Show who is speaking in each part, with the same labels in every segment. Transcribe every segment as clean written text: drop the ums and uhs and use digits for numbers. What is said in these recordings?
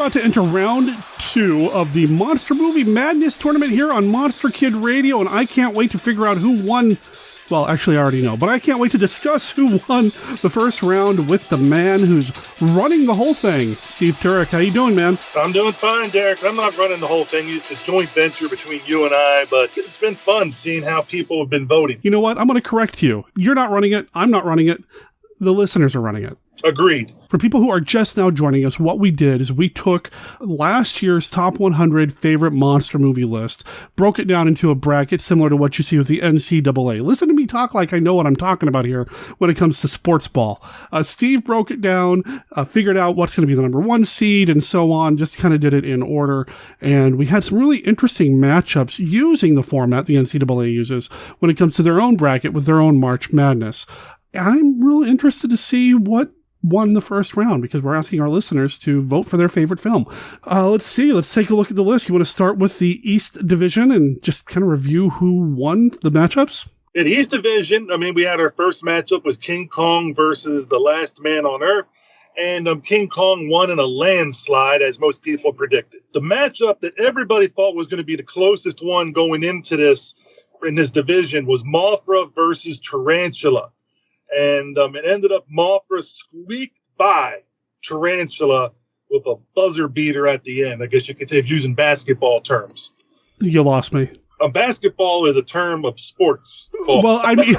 Speaker 1: about to enter round 2 of the Monster Movie Madness Tournament here on Monster Kid Radio, and I can't wait to figure out who won. Well, actually, I already know, but I can't wait to discuss who won the first round with the man who's running the whole thing. Steve Turek, how you doing, man?
Speaker 2: I'm doing fine, Derek. I'm not running the whole thing. It's a joint venture between you and I, but it's been fun seeing how people have been voting.
Speaker 1: You know what? I'm going to correct you. You're not running it. I'm not running it. The listeners are running it.
Speaker 2: Agreed.
Speaker 1: For people who are just now joining us, what we did is we took last year's top 100 favorite monster movie list, broke it down into a bracket similar to what you see with the NCAA. Listen to me talk like I know what I'm talking about here when it comes to sports ball. Steve broke it down, figured out what's going to be the number 1 seed and so on, just kind of did it in order. And we had some really interesting matchups using the format the NCAA uses when it comes to their own bracket with their own March Madness. I'm really interested to see what won the first round because we're asking our listeners to vote for their favorite film. Let's see. Let's take a look at the list. You want to start with the East Division and just kind of review who won the matchups?
Speaker 2: In the East Division, we had our first matchup with King Kong versus The Last Man on Earth. And King Kong won in a landslide, as most people predicted. The matchup that everybody thought was going to be the closest one going into this in this division was Mothra versus Tarantula. And it ended up Mothra squeaked by Tarantula with a buzzer beater at the end. I guess you could say, if using basketball terms.
Speaker 1: You lost me.
Speaker 2: Basketball is a term of sports.
Speaker 1: Well, I mean,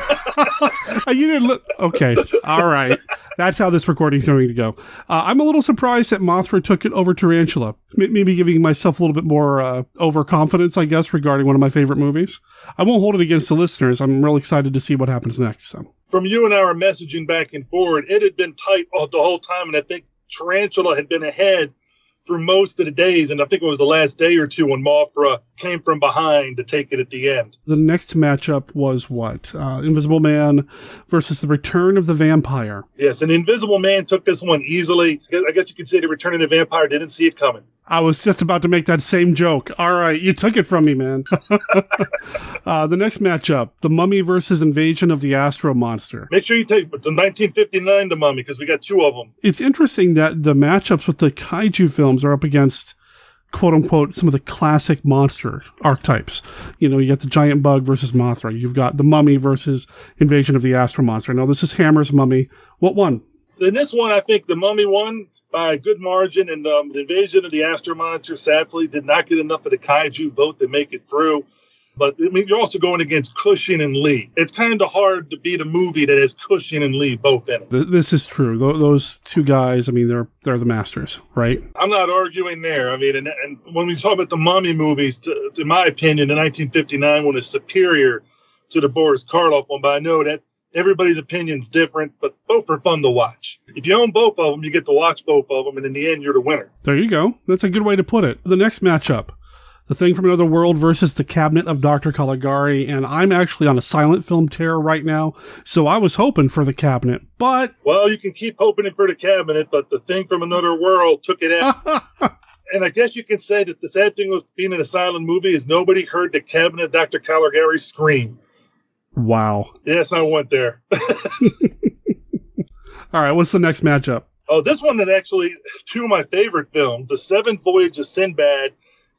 Speaker 1: you didn't look. Okay. All right. That's how this recording is going to go. I'm a little surprised that Mothra took it over Tarantula. Maybe giving myself a little bit more overconfidence, I guess, regarding one of my favorite movies. I won't hold it against the listeners. I'm really excited to see what happens next. So.
Speaker 2: From you and our messaging back and forward, it had been tight the whole time, and I think Tarantula had been ahead through most of the days, and I think it was the last day or two when Mothra came from behind to take it at the end.
Speaker 1: The next matchup was what? Invisible Man versus The Return of the Vampire.
Speaker 2: Yes, and Invisible Man took this one easily. I guess you could say The Return of the Vampire didn't see it coming.
Speaker 1: I was just about to make that same joke. All right, you took it from me, man. The next matchup, The Mummy versus Invasion of the Astro Monster.
Speaker 2: Make sure you take the 1959 The Mummy, because we got 2 of them.
Speaker 1: It's interesting that the matchups with the kaiju films are up against, quote-unquote, some of the classic monster archetypes. You know, you got the giant bug versus Mothra. You've got The Mummy versus Invasion of the Astro Monster. Now, this is Hammer's Mummy. What won?
Speaker 2: In this one, I think The Mummy won by a good margin, and the Invasion of the Astro Monster, sadly, did not get enough of the kaiju vote to make it through. But, you're also going against Cushing and Lee. It's kind of hard to beat a movie that has Cushing and Lee both in it.
Speaker 1: This is true. Those 2 guys, they're the masters, right?
Speaker 2: I'm not arguing there. And when we talk about the Mummy movies, in my opinion, the 1959 one is superior to the Boris Karloff one, but I know that everybody's opinion's different, but both are fun to watch. If you own both of them, you get to watch both of them, and in the end, you're the winner.
Speaker 1: There you go. That's a good way to put it. The next matchup, The Thing from Another World versus The Cabinet of Dr. Caligari, and I'm actually on a silent film tear right now, so I was hoping for The Cabinet, but...
Speaker 2: Well, you can keep hoping for The Cabinet, but The Thing from Another World took it out. And I guess you can say that the sad thing with being an asylum movie is nobody heard The Cabinet of Dr. Caligari scream.
Speaker 1: Wow.
Speaker 2: Yes, I went there.
Speaker 1: All right, what's the next matchup?
Speaker 2: Oh, this one is actually 2 of my favorite films. The Seventh Voyage of Sinbad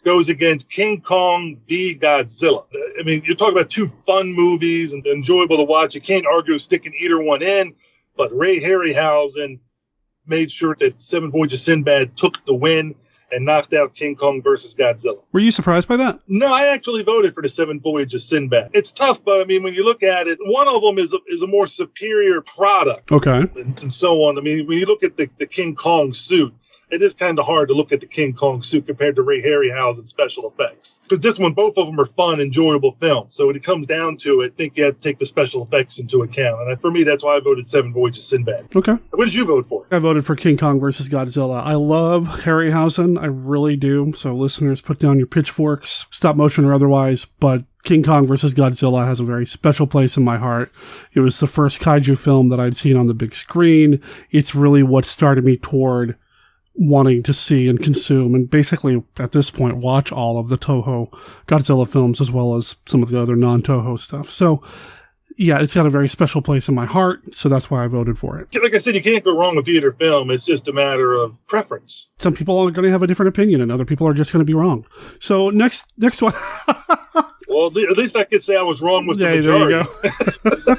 Speaker 2: goes against King Kong v. Godzilla. You're talking about 2 fun movies and enjoyable to watch. You can't argue sticking either one in, but Ray Harryhausen made sure that Seventh Voyage of Sinbad took the win and knocked out King Kong versus Godzilla.
Speaker 1: Were you surprised by that?
Speaker 2: No, I actually voted for the Seventh Voyage of Sinbad. It's tough, but when you look at it, one of them is a more superior product.
Speaker 1: Okay.
Speaker 2: And so on. When you look at the King Kong suit, it is kind of hard to look at the King Kong suit compared to Ray Harryhausen's special effects. Because this one, both of them are fun, enjoyable films. So when it comes down to it, I think you have to take the special effects into account. And for me, that's why I voted Seven Voyages of Sinbad.
Speaker 1: Okay.
Speaker 2: What did you vote for?
Speaker 1: I voted for King Kong versus Godzilla. I love Harryhausen. I really do. So listeners, put down your pitchforks, stop motion or otherwise. But King Kong vs. Godzilla has a very special place in my heart. It was the first kaiju film that I'd seen on the big screen. It's really what started me toward wanting to see and consume, and basically at this point watch all of the Toho Godzilla films as well as some of the other non-Toho stuff. So Yeah, it's got a very special place in my heart, so that's why I voted for it.
Speaker 2: Like I said, you can't go wrong with either film. It's just a matter of preference.
Speaker 1: Some people are going to have a different opinion, and other people are just going to be wrong. So next one.
Speaker 2: Well, at least I could say I was wrong with the majority.
Speaker 1: There you go.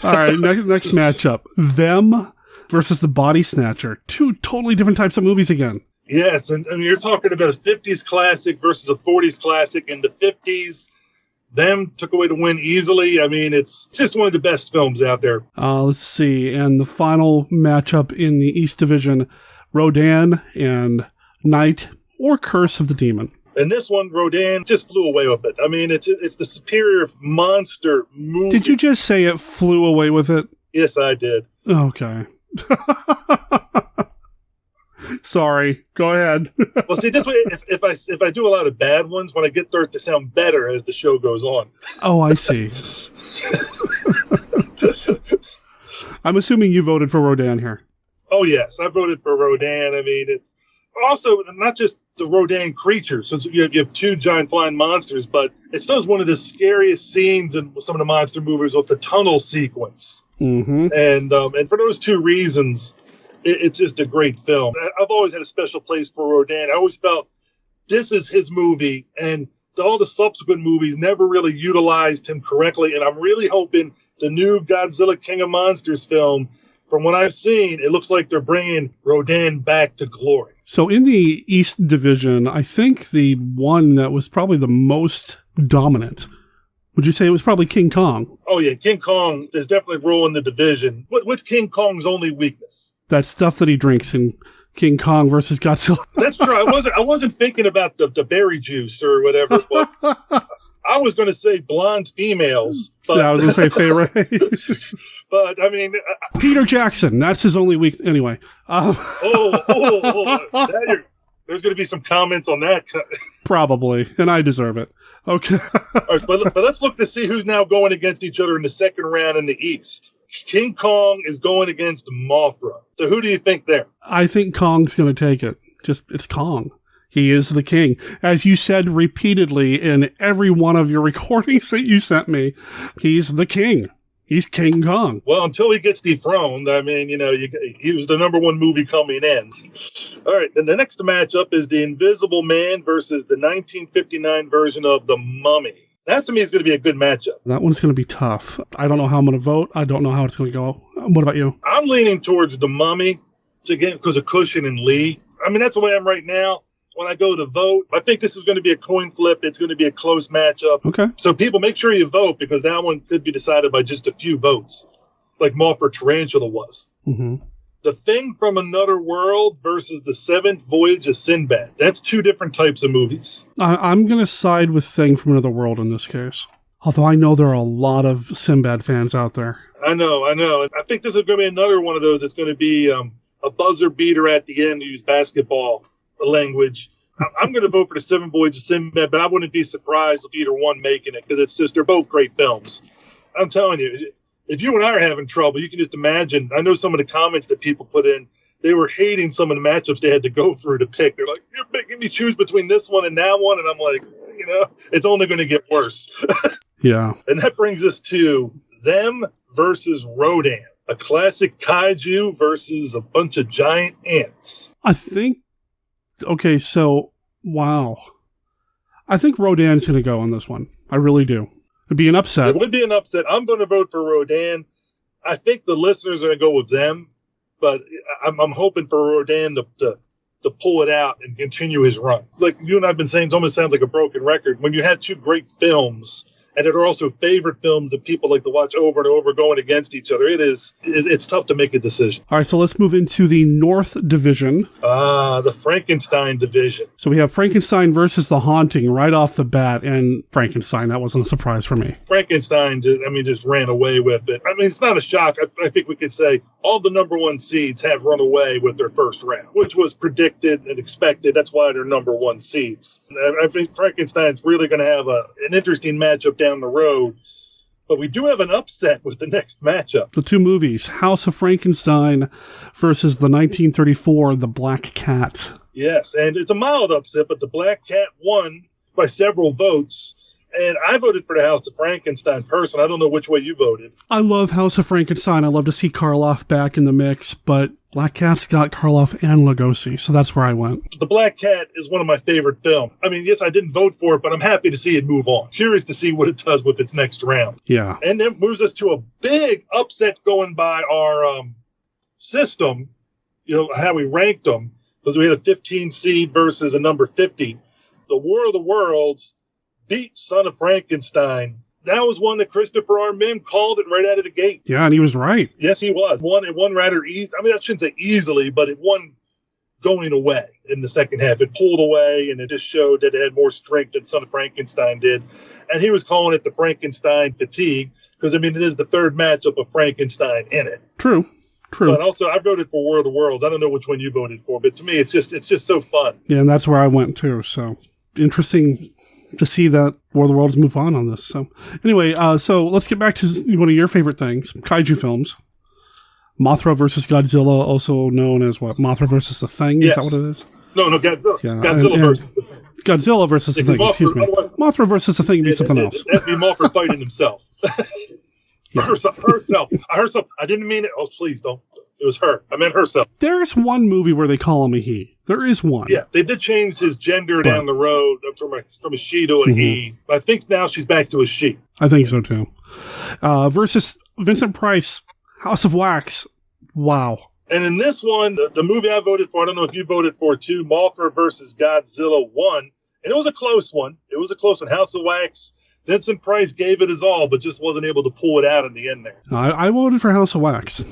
Speaker 1: All right, next matchup. Them versus The Body Snatcher. Two totally different types of movies again.
Speaker 2: Yes, and you're talking about a 50s classic versus a 40s classic. In the 50s, Them took away the win easily. I mean, it's just one of the best films out there.
Speaker 1: Let's see. And the final matchup in the East Division, Rodan and Night or Curse of the Demon.
Speaker 2: And this one, Rodan just flew away with it. I mean, it's the superior monster movie.
Speaker 1: Did you just say it flew away with it?
Speaker 2: Yes, I did.
Speaker 1: Okay. Sorry. Go ahead.
Speaker 2: Well, see, this way, if I do a lot of bad ones, when I get there to sound better as the show goes on.
Speaker 1: Oh, I see. I'm assuming you voted for Rodan here.
Speaker 2: Oh, yes. I voted for Rodan. I mean, it's also not just the Rodan creatures, since you have two giant flying monsters, but it still is one of the scariest scenes in some of the monster movies with the tunnel sequence.
Speaker 1: Mm-hmm.
Speaker 2: And for those two reasons, it's just a great film. I've always had a special place for Rodan. I always felt this is his movie, and all the subsequent movies never really utilized him correctly. And I'm really hoping the new Godzilla King of Monsters film, from what I've seen, it looks like they're bringing Rodan back to glory.
Speaker 1: So in the East Division, I think the one that was probably the most dominant, would you say it was probably King Kong?
Speaker 2: Oh, yeah. King Kong is definitely ruling the division. What's King Kong's only weakness?
Speaker 1: That stuff that he drinks in King Kong versus Godzilla.
Speaker 2: That's true. I wasn't thinking about the berry juice or whatever, but I was going to say blonde females. But
Speaker 1: yeah, I was going to say Faye.
Speaker 2: But, I mean...
Speaker 1: Peter Jackson. That's his only weak... Anyway.
Speaker 2: There's going to be some comments on that.
Speaker 1: Probably. And I deserve it. Okay.
Speaker 2: All right, but let's look to see who's now going against each other in the second round in the East. King Kong is going against Mothra. So who do you think there?
Speaker 1: I think Kong's going to take it. It's Kong. He is the king. As you said repeatedly in every one of your recordings that you sent me, he's the king. He's King Kong.
Speaker 2: Well, until he gets dethroned, I mean, he was the number one movie coming in. All right, then the next matchup is The Invisible Man versus the 1959 version of The Mummy. That, to me, is going to be a good matchup.
Speaker 1: That one's going to be tough. I don't know how I'm going to vote. I don't know how it's going to go. What about you?
Speaker 2: I'm leaning towards The Mummy, again, because of Cushing and Lee. I mean, that's the way I'm right now. When I go to vote, I think this is going to be a coin flip. It's going to be a close matchup.
Speaker 1: Okay.
Speaker 2: So people, make sure you vote, because that one could be decided by just a few votes, like Mothra Tarantula was.
Speaker 1: Mm-hmm.
Speaker 2: The Thing from Another World versus The Seventh Voyage of Sinbad. That's two different types of movies.
Speaker 1: I'm going to side with Thing from Another World in this case. Although I know there are a lot of Sinbad fans out there.
Speaker 2: I know. And I think this is going to be another one of those that's going to be a buzzer beater at the end to use basketball language. I'm going to vote for The Seventh Voyage of Sinbad, but I wouldn't be surprised if either one making it, because they're both great films. I'm telling you, if you and I are having trouble, you can just imagine. I know some of the comments that people put in, they were hating some of the matchups they had to go through to pick. They're like, you're making me choose between this one and that one. And I'm like, it's only going to get worse.
Speaker 1: Yeah.
Speaker 2: And that brings us to Them versus Rodan, a classic kaiju versus a bunch of giant ants.
Speaker 1: I think, okay, so, wow. I think Rodan's going to go on this one. I really do. It'd be an upset.
Speaker 2: It would be an upset. I'm going to vote for Rodan. I think the listeners are going to go with Them, but I'm hoping for Rodan to pull it out and continue his run. Like you and I have been saying, it almost sounds like a broken record. When you had two great films, and that are also favorite films that people like to watch over and over going against each other, it's tough to make a decision.
Speaker 1: All right, so let's move into the North Division.
Speaker 2: The Frankenstein division.
Speaker 1: So we have Frankenstein versus The Haunting right off the bat, and Frankenstein, that wasn't a surprise for me.
Speaker 2: Frankenstein, just ran away with it. I mean, it's not a shock. I think we could say all the number one seeds have run away with their first round, which was predicted and expected. That's why they're number one seeds. I think Frankenstein's really going to have an interesting matchup down the road, but we do have an upset with the next matchup.
Speaker 1: The two movies, House of Frankenstein versus the 1934 The Black Cat.
Speaker 2: Yes, and it's a mild upset, but The Black Cat won by several votes, And I voted for the House of Frankenstein person. I don't know which way you voted.
Speaker 1: I love House of Frankenstein. I love to see Karloff back in the mix, but Black Cat's got Karloff and Lugosi, so that's where I went.
Speaker 2: The Black Cat is one of my favorite films. I mean, yes, I didn't vote for it, but I'm happy to see it move on. Curious to see what it does with its next round.
Speaker 1: Yeah.
Speaker 2: And then moves us to a big upset going by our system, how we ranked them, because we had a 15 seed versus a number 50. The War of the Worlds beat Son of Frankenstein. That was one that Christopher R. Mim called it right out of the gate.
Speaker 1: Yeah, and he was right.
Speaker 2: Yes, he was. It won rather easy. I mean, I shouldn't say easily, but it won going away in the second half. It pulled away, and it just showed that it had more strength than Son of Frankenstein did. And he was calling it the Frankenstein fatigue, because, I mean, it is the third matchup of Frankenstein in it.
Speaker 1: True.
Speaker 2: But also, I voted for War of the Worlds. I don't know which one you voted for, but to me, it's just so fun.
Speaker 1: Yeah, and that's where I went, too. So, interesting to see that War of the Worlds move on this. So anyway, so let's get back to one of your favorite things, kaiju films. Mothra versus Godzilla, also known as what? Mothra versus the Thing?
Speaker 2: Yes.
Speaker 1: Is that what it is?
Speaker 2: No, Godzilla.
Speaker 1: Yeah,
Speaker 2: Godzilla versus the Thing.
Speaker 1: Godzilla versus the Thing, excuse me. Mothra versus the Thing would be something else.
Speaker 2: That'd be Mothra fighting himself. Yeah. Herself. I heard something. I didn't mean it. Oh, please don't. It was her. I meant herself.
Speaker 1: There's one movie where they call him a he. There is one.
Speaker 2: Yeah, they did change his gender down the road from a she to a he. But I think now she's back to a she.
Speaker 1: I think so, too. Versus Vincent Price, House of Wax. Wow.
Speaker 2: And in this one, the movie I voted for, I don't know if you voted for too, Mothra versus Godzilla won. And it was a close one. House of Wax, Vincent Price gave it his all, but just wasn't able to pull it out in the end there.
Speaker 1: I voted for House of Wax.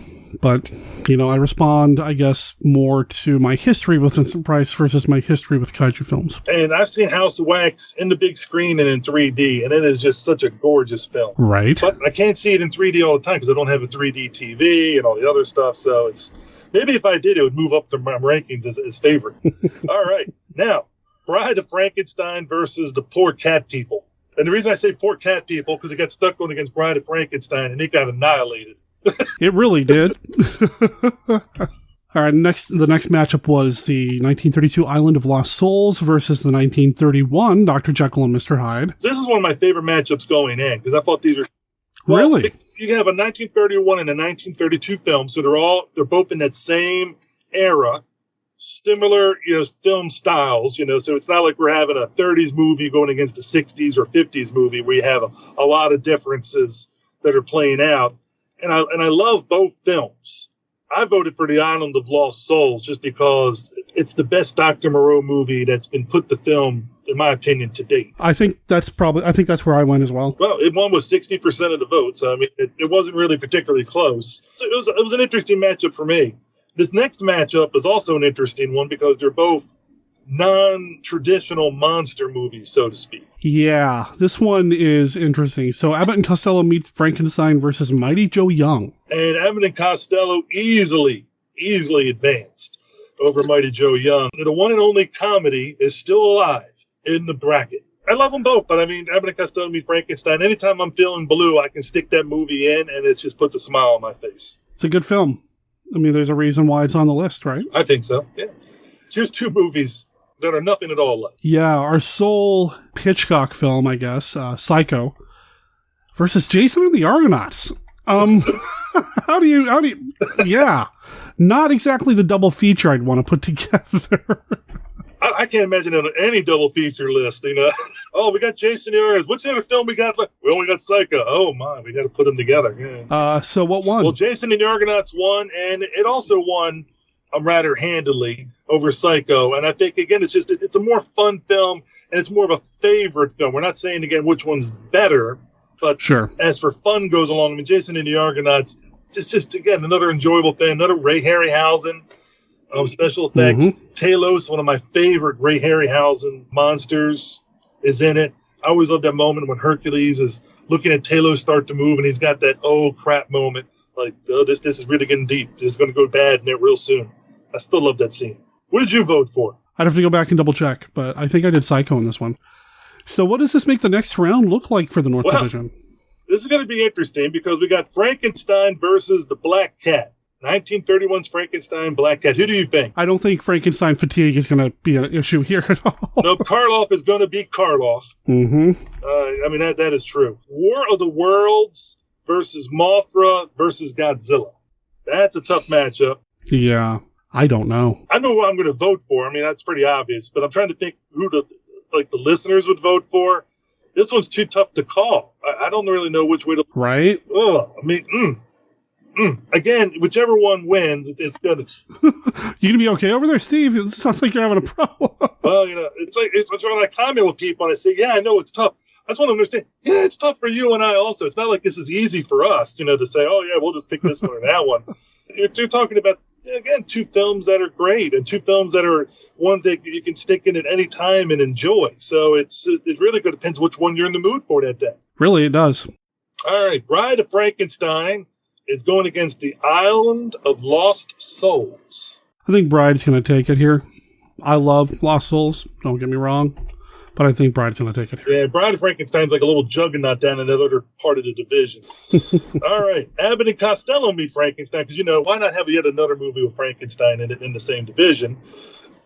Speaker 1: But, I respond, I guess, more to my history with Vincent Price versus my history with kaiju films.
Speaker 2: And I've seen House of Wax in the big screen and in 3D, and it is just such a gorgeous film.
Speaker 1: Right.
Speaker 2: But I can't see it in 3D all the time because I don't have a 3D TV and all the other stuff. So it's maybe if I did, it would move up to my rankings as favorite. All right. Now, Bride of Frankenstein versus the Poor Cat People. And the reason I say Poor Cat People, because it got stuck going against Bride of Frankenstein, and it got annihilated.
Speaker 1: It really did. All right, the next matchup was the 1932 Island of Lost Souls versus the 1931 Dr. Jekyll and Mr. Hyde.
Speaker 2: This is one of my favorite matchups going in, because I thought these were...
Speaker 1: Really?
Speaker 2: You have a 1931 and a 1932 film, so they're both in that same era, similar film styles, so it's not like we're having a 30s movie going against a 60s or 50s movie where you have a lot of differences that are playing out. And I love both films. I voted for The Island of Lost Souls just because it's the best Dr. Moreau movie that's been put to film, in my opinion, to date.
Speaker 1: I think that's where I went as well.
Speaker 2: Well, it won with 60% of the votes. I mean, it wasn't really particularly close. So it was an interesting matchup for me. This next matchup is also an interesting one because they're both non-traditional monster movies, so to speak.
Speaker 1: Yeah, this one is interesting. So Abbott and Costello meet Frankenstein versus Mighty Joe Young.
Speaker 2: And Abbott and Costello easily advanced over Mighty Joe Young. The one and only comedy is still alive in the bracket. I love them both, but I mean, Abbott and Costello meet Frankenstein. Anytime I'm feeling blue, I can stick that movie in, and it just puts a smile on my face.
Speaker 1: It's a good film. I mean, there's a reason why it's on the list, right?
Speaker 2: I think so, yeah. Here's two movies that are nothing at all like.
Speaker 1: Yeah, our sole Hitchcock film, I guess, Psycho, versus Jason and the Argonauts. How do you, yeah, not exactly the double feature I'd want to put together.
Speaker 2: I can't imagine it on any double feature list, Oh, we got Jason and the Argonauts. What's the other film we got? We only got Psycho. Oh, my, we got to put them together. Yeah.
Speaker 1: So what won?
Speaker 2: Well, Jason and the Argonauts won, and it also won rather handily over Psycho. And I think, again, it's a more fun film, and it's more of a favorite film. We're not saying, again, which one's better, but
Speaker 1: sure.
Speaker 2: As for fun goes along, I mean, Jason and the Argonauts, just again, another enjoyable film, another Ray Harryhausen special effects. Talos, one of my favorite Ray Harryhausen monsters, is in it. I always love that moment when Hercules is looking at Talos start to move, and he's got that oh crap moment. Like, oh, this is really getting deep. It's going to go bad in there real soon. I still love that scene. What did you vote for?
Speaker 1: I'd have to go back and double check, but I think I did Psycho in this one. So what does this make the next round look like for the North Division?
Speaker 2: This is going to be interesting because we got Frankenstein versus the Black Cat. 1931's Frankenstein, Black Cat. Who do you think?
Speaker 1: I don't think Frankenstein fatigue is going to be an issue here at all.
Speaker 2: No, Karloff is going to be Karloff.
Speaker 1: Mm-hmm.
Speaker 2: I mean, that is true. War of the Worlds versus Mothra versus Godzilla. That's a tough matchup.
Speaker 1: Yeah, I don't know.
Speaker 2: I know who I'm going to vote for. I mean, that's pretty obvious. But I'm trying to think who the listeners would vote for. This one's too tough to call. I don't really know which way to.
Speaker 1: Right?
Speaker 2: Oh, I mean, again, whichever one wins, it's gonna.
Speaker 1: You gonna be okay over there, Steve? It sounds like you're having a problem.
Speaker 2: Well, it's when I comment with people and I say, yeah, I know it's tough. I just want to understand. Yeah, it's tough for you and I also. It's not like this is easy for us, to say, oh yeah, we'll just pick this one or that one. You're talking about, again, two films that are great and two films that are ones that you can stick in at any time and enjoy. So it really depends which one you're in the mood for that day.
Speaker 1: Really, it does.
Speaker 2: All right, Bride of Frankenstein is going against The Island of Lost Souls.
Speaker 1: I think Bride's going to take it here. I love Lost Souls, don't get me wrong, but I think Bride's going to take it here.
Speaker 2: Yeah, Bride of Frankenstein's like a little juggernaut down in that other part of the division. All right, Abbott and Costello meet Frankenstein, because, why not have yet another movie with Frankenstein in the same division?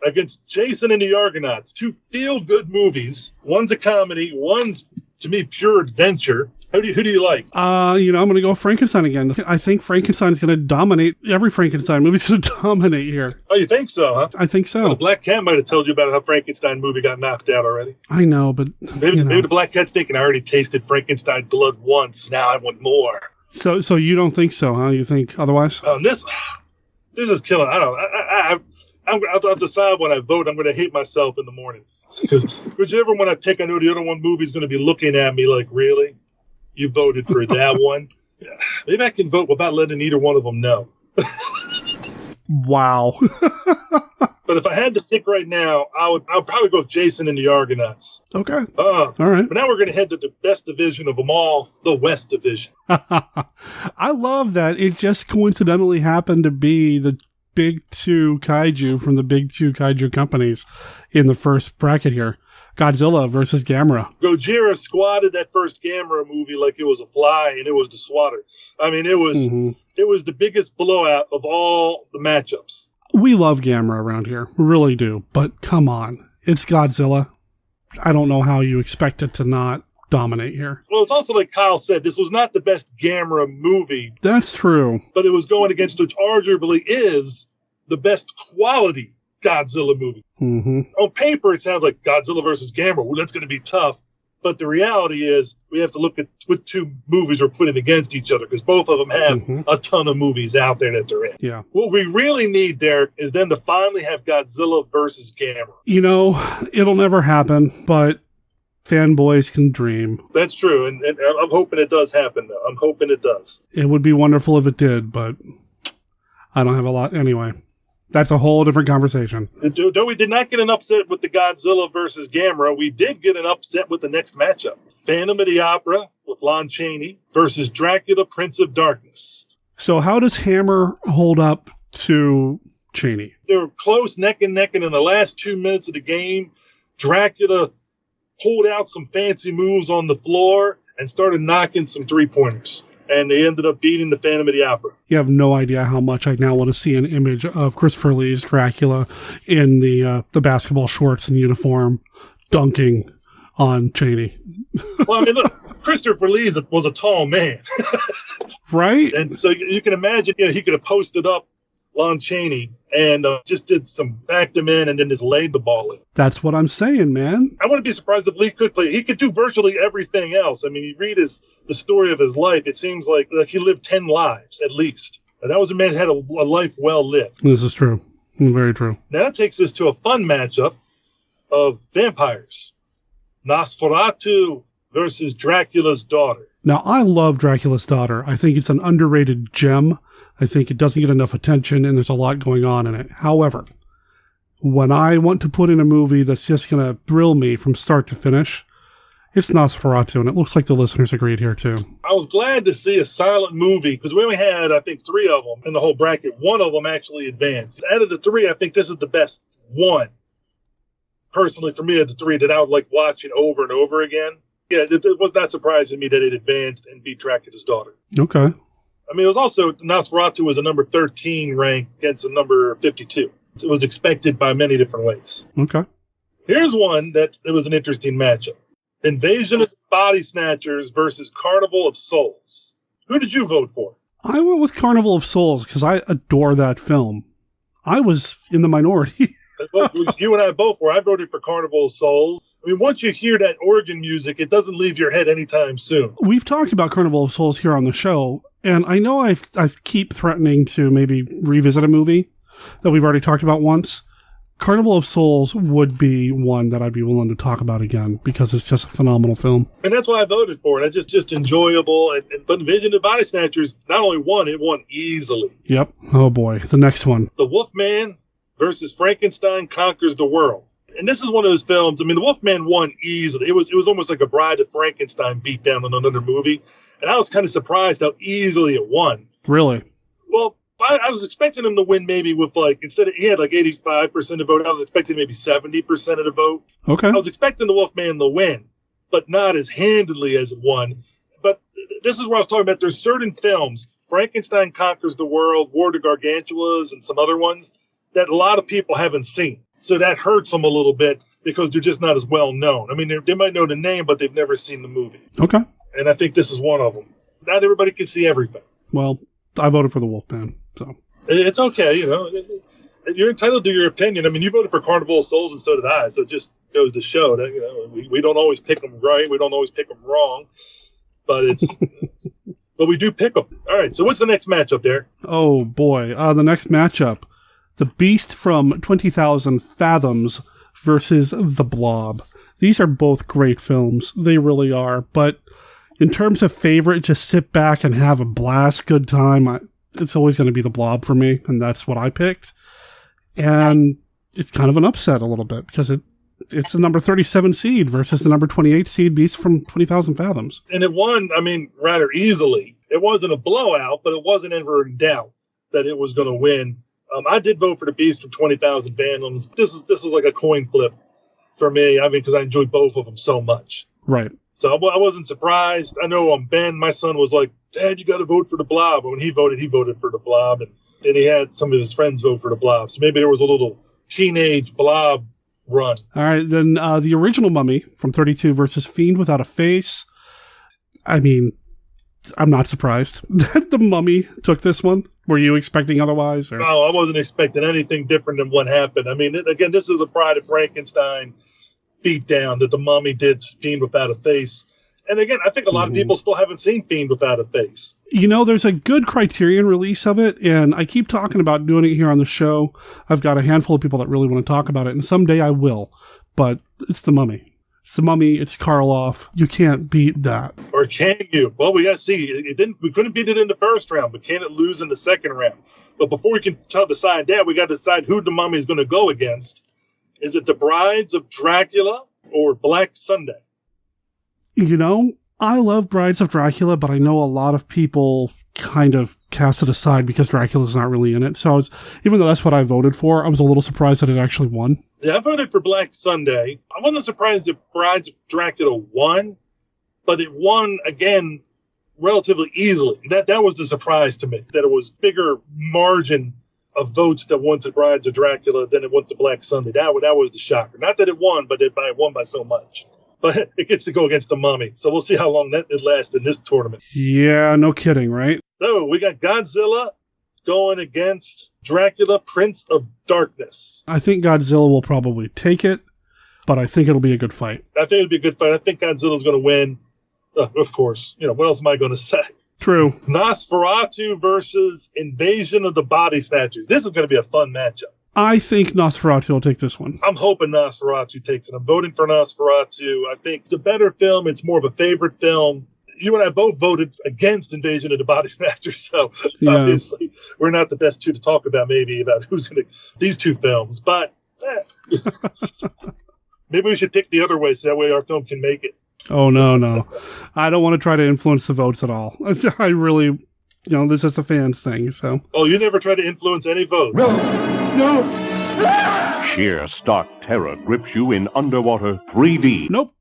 Speaker 2: Against Jason and the Argonauts, two feel-good movies. One's a comedy, one's, to me, pure adventure. Who do you like?
Speaker 1: I'm going to go Frankenstein again. I think Frankenstein's going to dominate. Every Frankenstein movie's going to dominate here.
Speaker 2: Oh, you think so, huh?
Speaker 1: I think so.
Speaker 2: Well, the Black Cat might have told you about how Frankenstein movie got knocked out already.
Speaker 1: I know, but
Speaker 2: maybe the Black Cat's thinking, I already tasted Frankenstein blood once. Now I want more.
Speaker 1: So you don't think so, huh? You think otherwise?
Speaker 2: This is killing. I don't. I'll decide when I vote. I'm going to hate myself in the morning because whichever one I pick, I know the other one movie's going to be looking at me like, really? You voted for that one? Yeah. Maybe I can vote without letting either one of them know.
Speaker 1: Wow.
Speaker 2: But if I had to pick right now, I would probably go with Jason and the Argonauts.
Speaker 1: Okay.
Speaker 2: All
Speaker 1: right.
Speaker 2: But now we're going to head to the best division of them all, the West Division.
Speaker 1: I love that it just coincidentally happened to be the big two kaiju from the big two kaiju companies in the first bracket here. Godzilla versus Gamera.
Speaker 2: Gojira squatted that first Gamera movie like it was a fly, and it was the swatter. I mean, it was the biggest blowout of all the matchups.
Speaker 1: We love Gamera around here. We really do. But come on. It's Godzilla. I don't know how you expect it to not dominate here.
Speaker 2: Well, it's also like Kyle said, this was not the best Gamera movie.
Speaker 1: That's true.
Speaker 2: But it was going against which arguably is the best quality Godzilla movie.
Speaker 1: Mm-hmm.
Speaker 2: On paper, it sounds like Godzilla versus Gamera. Well, that's going to be tough. But the reality is we have to look at what two movies are putting against each other because both of them have a ton of movies out there that they're in.
Speaker 1: Yeah.
Speaker 2: What we really need, Derek, is then to finally have Godzilla versus Gamera.
Speaker 1: It'll never happen, but fanboys can dream.
Speaker 2: That's true. And I'm hoping it does happen, though. I'm hoping it does.
Speaker 1: It would be wonderful if it did, but I don't have a lot. Anyway, that's a whole different conversation.
Speaker 2: Though we did not get an upset with the Godzilla versus Gamera, we did get an upset with the next matchup. Phantom of the Opera with Lon Chaney versus Dracula, Prince of Darkness.
Speaker 1: So how does Hammer hold up to Chaney?
Speaker 2: They were close neck and neck, and in the last 2 minutes of the game, Dracula pulled out some fancy moves on the floor and started knocking some three-pointers. And they ended up beating the Phantom of the Opera.
Speaker 1: You have no idea how much I now want to see an image of Christopher Lee's Dracula in the basketball shorts and uniform dunking on Chaney.
Speaker 2: Well, I mean, look, Christopher Lee was a tall man.
Speaker 1: Right?
Speaker 2: And so you can imagine, he could have posted up Lon Chaney and just did some backed him in and then just laid the ball in.
Speaker 1: That's what I'm saying, man.
Speaker 2: I wouldn't be surprised if Lee could play. He could do virtually everything else. I mean, you read the story of his life, it seems like he lived 10 lives at least. And that was a man who had a life well lived.
Speaker 1: This is true. Very true.
Speaker 2: Now that takes us to a fun matchup of vampires. Nosferatu versus Dracula's daughter.
Speaker 1: Now, I love Dracula's Daughter. I think it's an underrated gem. I think it doesn't get enough attention, and there's a lot going on in it. However, when I want to put in a movie that's just going to thrill me from start to finish, it's Nosferatu, and it looks like the listeners agreed here, too.
Speaker 2: I was glad to see a silent movie, because we only had, I think, 3 of them in the whole bracket. One of them actually advanced. Out of the 3, I think this is the best one. Personally, for me, of the 3 that I would like watching over and over again. Yeah, it was not surprising me that it advanced and beat Dracula's Daughter.
Speaker 1: Okay.
Speaker 2: I mean, it was also Nosferatu was a number 13 rank against a number 52. It was expected by many different ways.
Speaker 1: Okay.
Speaker 2: Here's one that it was an interesting matchup. Invasion of the Body Snatchers versus Carnival of Souls. Who did you vote for?
Speaker 1: I went with Carnival of Souls because I adore that film. I was in the minority.
Speaker 2: You and I both were. I voted for Carnival of Souls. I mean, once you hear that organ music, it doesn't leave your head anytime soon.
Speaker 1: We've talked about Carnival of Souls here on the show, and I know I keep threatening to maybe revisit a movie that we've already talked about once. Carnival of Souls would be one that I'd be willing to talk about again because it's just a phenomenal film.
Speaker 2: And that's why I voted for it. It's just enjoyable. But Invasion of the Body Snatchers not only won, it won easily.
Speaker 1: Yep. Oh boy. The next one.
Speaker 2: The Wolfman versus Frankenstein Conquers the World. And this is one of those films. I mean, The Wolfman won easily. It was almost like a Bride of Frankenstein beat down on another movie. And I was kind of surprised how easily it won.
Speaker 1: Really?
Speaker 2: Well, I was expecting him to win maybe with he had like 85% of the vote. I was expecting maybe 70% of the vote.
Speaker 1: Okay.
Speaker 2: I was expecting the Wolfman to win, but not as handedly as it won. But this is what I was talking about. There's certain films, Frankenstein Conquers the World, War of the Gargantulas, and some other ones that a lot of people haven't seen. So that hurts them a little bit because they're just not as well known. I mean, they might know the name, but they've never seen the movie.
Speaker 1: Okay.
Speaker 2: And I think this is one of them. Not everybody can see everything.
Speaker 1: Well, I voted for the Wolfman, so.
Speaker 2: It's okay, You're entitled to your opinion. I mean, you voted for Carnival of Souls, and so did I. So it just goes to show that, we don't always pick them right. We don't always pick them wrong. But but we do pick them. All right, so what's the next matchup there?
Speaker 1: Oh, boy. The next matchup. The Beast from 20,000 Fathoms versus The Blob. These are both great films. They really are. But in terms of favorite, just sit back and have a blast, good time. It's always going to be The Blob for me, and that's what I picked. And it's kind of an upset a little bit because it's the number 37 seed versus the number 28 seed Beast from 20,000 Fathoms.
Speaker 2: And it won, rather easily. It wasn't a blowout, but it wasn't ever in doubt that it was going to win. I did vote for the Beast from 20,000 Fathoms. This is like a coin flip for me. Because I enjoyed both of them so much.
Speaker 1: Right.
Speaker 2: So I wasn't surprised. I know Ben, my son, was like, Dad, you got to vote for The Blob. But when he voted for The Blob. And then he had some of his friends vote for The Blob. So maybe there was a little teenage Blob run.
Speaker 1: All right. Then the original Mummy from 32 versus Fiend Without a Face. I'm not surprised that the Mummy took this one. Were you expecting otherwise? Or?
Speaker 2: No, I wasn't expecting anything different than what happened. Again, this is a Bride of Frankenstein beatdown that the Mummy did Fiend Without a Face. And again, I think a lot of people still haven't seen Fiend Without a Face.
Speaker 1: There's a good Criterion release of it, and I keep talking about doing it here on the show. I've got a handful of people that really want to talk about it, and someday I will. But it's the Mummy. It's the Mummy. It's Karloff. You can't beat that.
Speaker 2: Or can you? Well, we got to see. We couldn't beat it in the first round, but can it lose in the second round? But before we can decide that, we got to decide who the Mummy is going to go against. Is it the Brides of Dracula or Black Sunday?
Speaker 1: I love Brides of Dracula, but I know a lot of people kind of cast it aside because Dracula's not really in it. So even though that's what I voted for, I was a little surprised that it actually won.
Speaker 2: Yeah, I voted for Black Sunday. I wasn't surprised that Brides of Dracula won, but it won, again, relatively easily. That was the surprise to me, that it was bigger margin of votes that went to Brides of Dracula than it went to Black Sunday. That was the shocker. Not that it won, but it won by so much. But it gets to go against the Mummy. So we'll see how long it lasts in this tournament.
Speaker 1: Yeah, no kidding, right?
Speaker 2: So we got Godzilla going against Dracula, Prince of Darkness.
Speaker 1: I think Godzilla will probably take it, but I think it'll be a good fight.
Speaker 2: I think it'll be a good fight. I think Godzilla's going to win. Of course. What else am I going to say?
Speaker 1: True.
Speaker 2: Nosferatu versus Invasion of the Body Snatchers. This is going to be a fun matchup.
Speaker 1: I think Nosferatu will take this one.
Speaker 2: I'm hoping Nosferatu takes it. I'm voting for Nosferatu. I think it's a better film. It's more of a favorite film. You and I both voted against Invasion of the Body Snatchers, so obviously we're not the best two to talk about who's going to these two films. But maybe we should pick the other way so that way our film can make it.
Speaker 1: Oh, no. I don't want to try to influence the votes at all. I really, this is a fans thing, so.
Speaker 2: Oh, you never try to influence any votes?
Speaker 3: No. Sheer stark terror grips you in underwater 3D.
Speaker 1: Nope.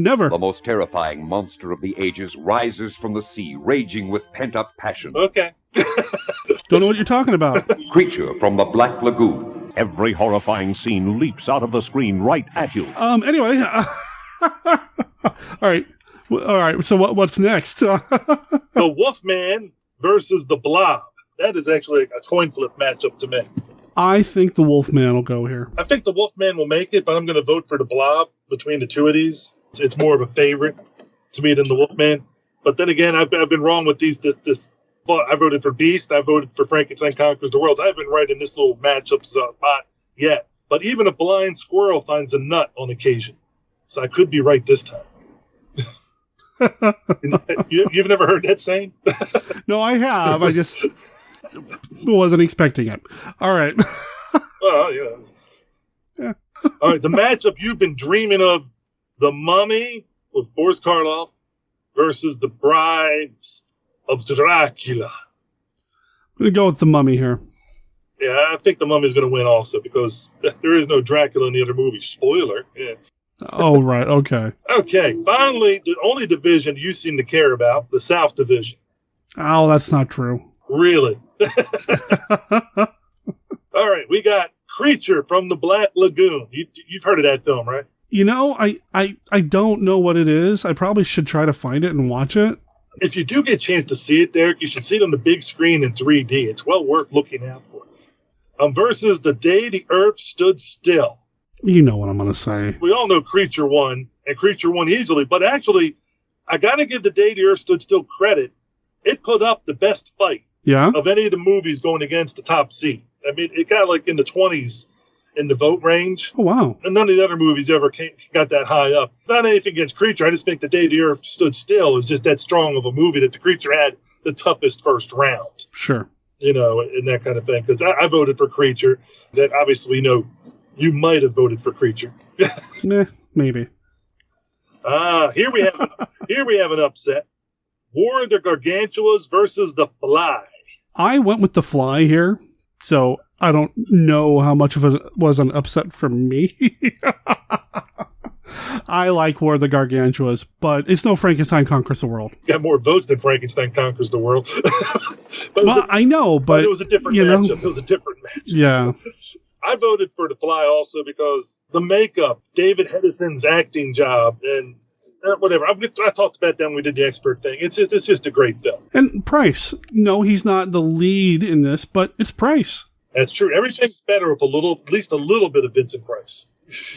Speaker 1: Never.
Speaker 3: The most terrifying monster of the ages rises from the sea, raging with pent-up passion.
Speaker 2: Okay.
Speaker 1: Don't know what you're talking about.
Speaker 3: Creature from the Black Lagoon.
Speaker 4: Every horrifying scene leaps out of the screen right at you.
Speaker 1: Anyway. All right. So what's next?
Speaker 2: The Wolfman versus the Blob. That is actually a coin flip matchup to me.
Speaker 1: I think the Wolfman will go here.
Speaker 2: I think the Wolfman will make it, but I'm going to vote for the Blob between the two of these. It's more of a favorite to me than the Wolfman. But then again, I've been wrong with these. Well, I voted for Beast. I voted for Frankenstein Conquers the World. I haven't been right in this little matchup spot yet. But even a blind squirrel finds a nut on occasion. So I could be right this time. You've never heard that saying?
Speaker 1: No, I have. I just wasn't expecting it. All right.
Speaker 2: Well, yeah. All right, the matchup you've been dreaming of, The Mummy with Boris Karloff versus The Brides of Dracula.
Speaker 1: I'm going to go with the Mummy here.
Speaker 2: Yeah, I think The Mummy is going to win also because there is no Dracula in the other movie. Spoiler. Yeah.
Speaker 1: Oh, right. Okay.
Speaker 2: Okay, finally, the only division you seem to care about, the South Division.
Speaker 1: Oh, that's not true.
Speaker 2: Really? All right, we got Creature from the Black Lagoon. You've heard of that film, right?
Speaker 1: You know, I don't know what it is. I probably should try to find it and watch it.
Speaker 2: If you do get a chance to see it, Derek, you should see it on the big screen in 3D. It's well worth looking out for. Versus The Day the Earth Stood Still.
Speaker 1: You know what I'm going to say.
Speaker 2: We all know Creature won, and Creature won easily. But actually, I got to give The Day the Earth Stood Still credit. It put up the best fight of any of the movies going against the top seed. I mean, it got like in the 20s in the vote range.
Speaker 1: Oh, wow.
Speaker 2: And none of the other movies ever got that high up. Not anything against Creature. I just think The Day the Earth Stood Still is just that strong of a movie that the Creature had the toughest first round.
Speaker 1: Sure.
Speaker 2: You know, and that kind of thing. Because I voted for Creature. That obviously, you might have voted for Creature.
Speaker 1: Meh, maybe.
Speaker 2: Here we have an upset. War of the Gargantuas versus The Fly.
Speaker 1: I went with The Fly here, so I don't know how much of it was an upset for me. I like War of the Gargantuas, but it's no Frankenstein Conquers the World.
Speaker 2: Got more votes than Frankenstein Conquers the World.
Speaker 1: I know, but
Speaker 2: it was a different matchup. It was a different match.
Speaker 1: Yeah.
Speaker 2: I voted for The Fly also because the makeup, David Hedison's acting job, and whatever. I talked about that when we did the expert thing. It's just a great film.
Speaker 1: And Price. No, he's not the lead in this, but it's Price.
Speaker 2: That's true. Everything's better with at least a little bit of Vincent Price.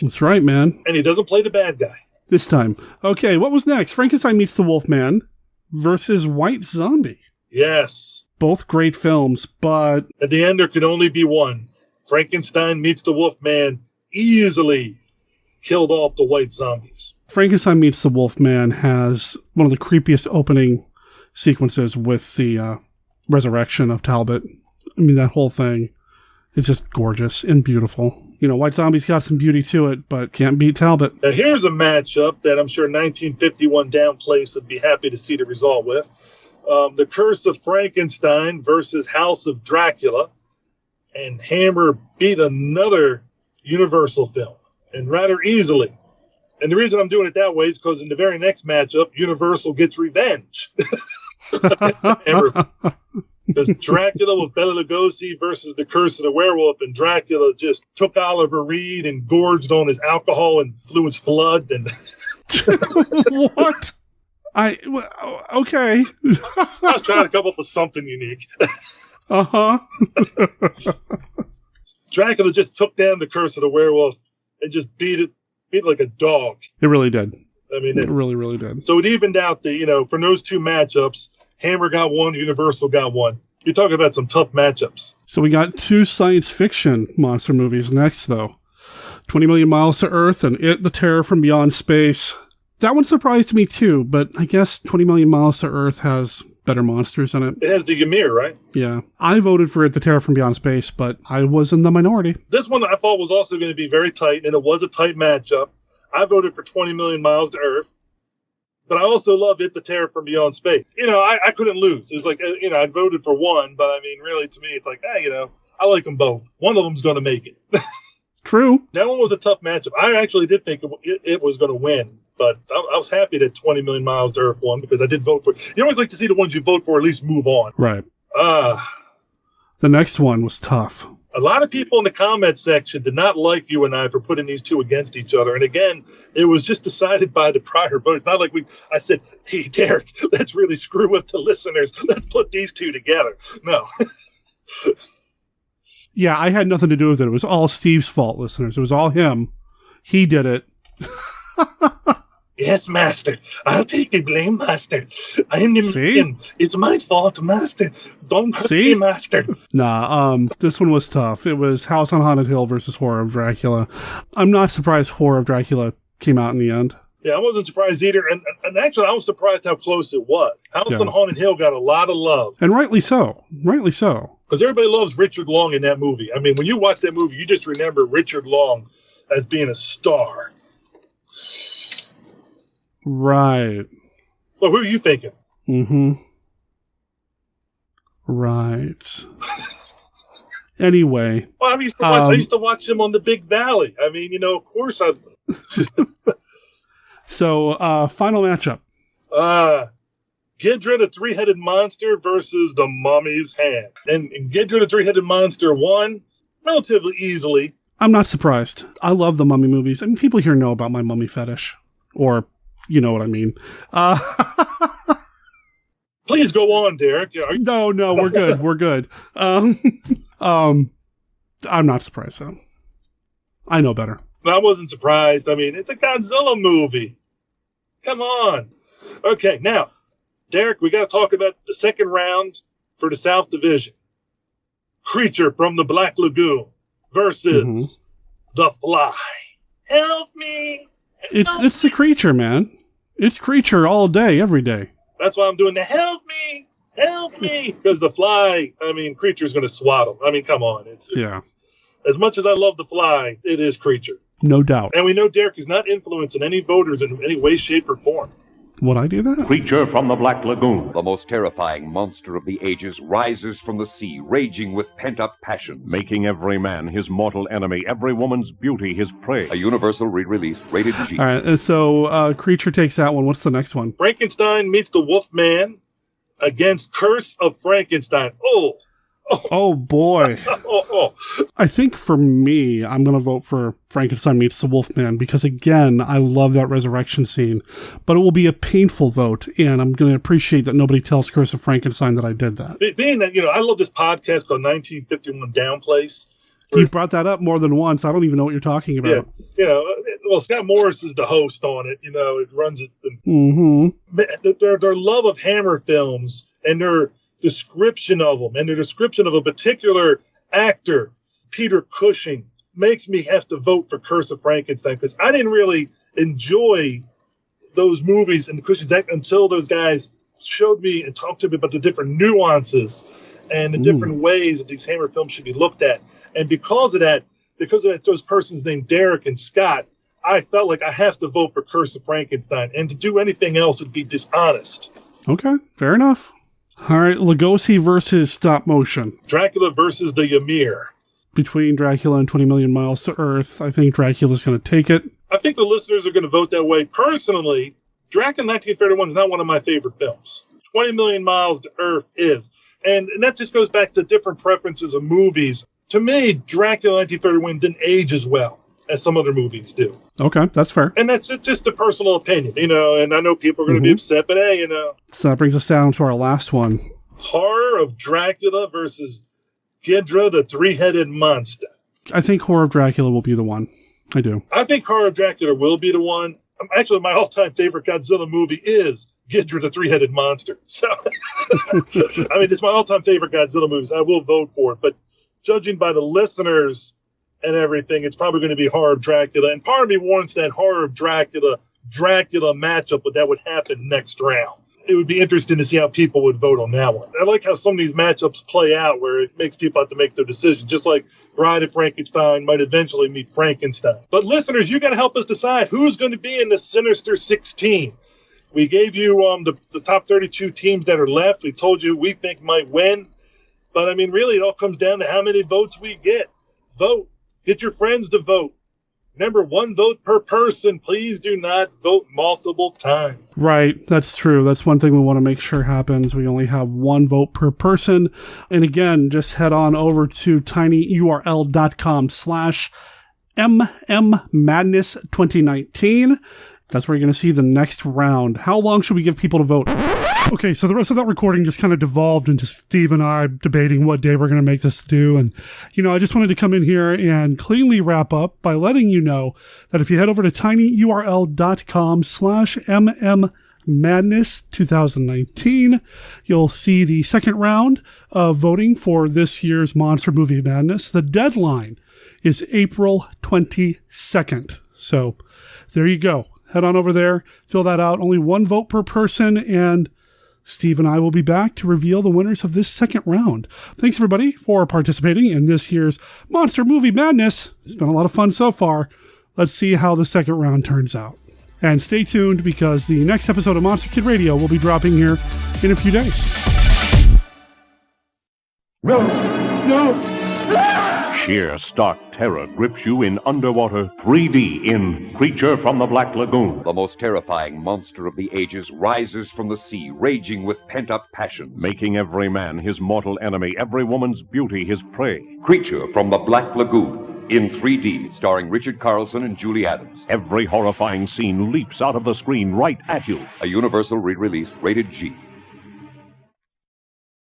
Speaker 1: That's right, man.
Speaker 2: And he doesn't play the bad guy.
Speaker 1: This time. Okay, what was next? Frankenstein Meets the Wolfman versus White Zombie.
Speaker 2: Yes.
Speaker 1: Both great films, but
Speaker 2: at the end there could only be one. Frankenstein Meets the Wolfman easily killed off the white zombies.
Speaker 1: Frankenstein Meets the Wolfman has one of the creepiest opening sequences with the resurrection of Talbot. I mean, that whole thing is just gorgeous and beautiful. You know, White Zombie's got some beauty to it, but can't beat Talbot.
Speaker 2: Now, here's a matchup that I'm sure 1951 Down Place would be happy to see the result with. The Curse of Frankenstein versus House of Dracula. And Hammer beat another Universal film, and rather easily. And the reason I'm doing it that way is because in the very next matchup, Universal gets revenge. Because Dracula with Bela Lugosi versus The Curse of the Werewolf, and Dracula just took Oliver Reed and gorged on his alcohol and fluids blood. And
Speaker 1: what? Okay.
Speaker 2: I was trying to come up with something unique.
Speaker 1: Uh-huh.
Speaker 2: Dracula just took down The Curse of the Werewolf and just beat it like a dog.
Speaker 1: It really did.
Speaker 2: I mean,
Speaker 1: it really, really did.
Speaker 2: So it evened out for those two matchups, Hammer got one, Universal got one. You're talking about some tough matchups.
Speaker 1: So we got two science fiction monster movies next, though. 20 Million Miles to Earth and It, the Terror from Beyond Space. That one surprised me, too, but I guess 20 Million Miles to Earth has better monsters in it.
Speaker 2: It has the Ymir, right?
Speaker 1: Yeah. I voted for It, the Terror from Beyond Space, but I was in the minority.
Speaker 2: This one I thought was also going to be very tight, and it was a tight matchup. I voted for 20 Million Miles to Earth, but I also love It, the Terror from Beyond Space. I couldn't lose. It was like, I voted for one, but I mean, really, to me, it's like, I like them both. One of them's going to make it.
Speaker 1: True.
Speaker 2: That one was a tough matchup. I actually did think it was going to win, But I was happy that 20 Million Miles to Earth won because I did vote for it. You always like to see the ones you vote for at least move on.
Speaker 1: Right.
Speaker 2: The
Speaker 1: next one was tough.
Speaker 2: A lot of people in the comment section did not like you and I for putting these two against each other. And again, it was just decided by the prior vote. It's not like I said, hey, Derek, let's really screw with the listeners. Let's put these two together. No.
Speaker 1: Yeah, I had nothing to do with it. It was all Steve's fault, listeners. It was all him. He did it.
Speaker 2: Yes, Master. I'll take the blame, Master. I am the man. It's my fault, Master. Don't hurt me, Master.
Speaker 1: Nah, this one was tough. It was House on Haunted Hill versus Horror of Dracula. I'm not surprised Horror of Dracula came out in the end.
Speaker 2: Yeah, I wasn't surprised either. And actually, I was surprised how close it was. House on Haunted Hill got a lot of love.
Speaker 1: And rightly so. Rightly so.
Speaker 2: Because everybody loves Richard Long in that movie. I mean, when you watch that movie, you just remember Richard Long as being a star.
Speaker 1: Right.
Speaker 2: Well, who are you thinking?
Speaker 1: Mm-hmm. Right. Anyway.
Speaker 2: Well, I used to watch him on the Big Valley. I mean, of course I...
Speaker 1: So, final matchup.
Speaker 2: Ghidra the Three-Headed Monster versus the Mummy's Hand. And Ghidra the Three-Headed Monster won relatively easily.
Speaker 1: I'm not surprised. I love the Mummy movies. I mean, people here know about my mummy fetish. Or... You know what I mean.
Speaker 2: Please go on, Derek.
Speaker 1: No, we're good. We're good. I'm not surprised, though. I know better.
Speaker 2: I wasn't surprised. I mean, it's a Godzilla movie. Come on. Okay, now, Derek, we got to talk about the second round for the South Division. Creature from the Black Lagoon versus The Fly. Help me.
Speaker 1: It's the Creature, man. It's Creature all day, every day.
Speaker 2: That's why I'm doing the help me. Because The Fly, I mean, Creature's going to swat him. I mean, come on. It's as much as I love The Fly, it is Creature.
Speaker 1: No doubt.
Speaker 2: And we know Derek is not influencing any voters in any way, shape, or form.
Speaker 1: Would I do that?
Speaker 4: Creature from the Black Lagoon.
Speaker 3: The most terrifying monster of the ages rises from the sea, raging with pent-up passions.
Speaker 4: Making every man his mortal enemy, every woman's beauty his prey.
Speaker 3: A universal re-release, rated G.
Speaker 1: All right, so Creature takes that one. What's the next one?
Speaker 2: Frankenstein meets the Wolfman against Curse of Frankenstein.
Speaker 1: Oh boy. I think for me, I'm going to vote for Frankenstein meets the Wolfman because, again, I love that resurrection scene. But it will be a painful vote, and I'm going to appreciate that nobody tells Curse of Frankenstein that I did that.
Speaker 2: Being that, I love this podcast called 1951 Down Place.
Speaker 1: You brought that up more than once. I don't even know what you're talking about.
Speaker 2: Yeah, well, Scott Morris is the host on it. It runs it. Their love of Hammer films and their description of them and the description of a particular actor, Peter Cushing, makes me have to vote for Curse of Frankenstein because I didn't really enjoy those movies and the Cushing's act until those guys showed me and talked to me about the different nuances and the different ways that these Hammer films should be looked at. And because of that, those persons named Derek and Scott, I felt like I have to vote for Curse of Frankenstein, and to do anything else would be dishonest.
Speaker 1: Okay, fair enough. All right, Lugosi versus stop motion.
Speaker 2: Dracula versus the Ymir.
Speaker 1: Between Dracula and 20 Million Miles to Earth, I think Dracula's going to take it.
Speaker 2: I think the listeners are going to vote that way. Personally, Dracula 1931 is not one of my favorite films. 20 Million Miles to Earth is. And that just goes back to different preferences of movies. To me, Dracula 1931 didn't age as well as some other movies do.
Speaker 1: Okay, that's fair.
Speaker 2: And that's just a personal opinion, and I know people are going to be upset, but hey,
Speaker 1: So that brings us down to our last one.
Speaker 2: Horror of Dracula versus Ghidra the Three-Headed Monster.
Speaker 1: I think Horror of Dracula will be the one. I do.
Speaker 2: I think Horror of Dracula will be the one. Actually, my all-time favorite Godzilla movie is Ghidra the Three-Headed Monster. So, I mean, it's my all-time favorite Godzilla movies. I will vote for it, but judging by the listeners and everything, it's probably going to be Horror of Dracula. And part of me wants that Horror of Dracula matchup, but that would happen next round. It would be interesting to see how people would vote on that one. I like how some of these matchups play out where it makes people have to make their decision, just like Bride of Frankenstein might eventually meet Frankenstein. But listeners, you got to help us decide who's going to be in the Sinister 16. We gave you the top 32 teams that are left. We told you who we think might win. But, I mean, really, it all comes down to how many votes we get. Vote. Get your friends to vote. Remember, 1 vote per person. Please do not vote multiple times.
Speaker 1: Right, that's true. That's one thing we want to make sure happens. We only have 1 vote per person. And again, just head on over to tinyurl.com/MMMadness2019. That's where you're going to see the next round. How long should we give people to vote? Okay, so the rest of that recording just kind of devolved into Steve and I debating what day we're going to make this do. And, I just wanted to come in here and cleanly wrap up by letting you know that if you head over to tinyurl.com/MMMadness2019, you'll see the second round of voting for this year's Monster Movie Madness. The deadline is April 22nd. So there you go. Head on over there, fill that out. Only 1 vote per person, and Steve and I will be back to reveal the winners of this second round. Thanks, everybody, for participating in this year's Monster Movie Madness. It's been a lot of fun so far. Let's see how the second round turns out. And stay tuned, because the next episode of Monster Kid Radio will be dropping here in a few days.
Speaker 4: Sheer stark terror grips you in underwater 3D in Creature from the Black Lagoon.
Speaker 3: The most terrifying monster of the ages rises from the sea, raging with pent-up passions.
Speaker 4: Making every man his mortal enemy, every woman's beauty his prey.
Speaker 3: Creature from the Black Lagoon, in 3D, starring Richard Carlson and Julie Adams.
Speaker 4: Every horrifying scene leaps out of the screen right at you.
Speaker 3: A Universal re-release, rated G.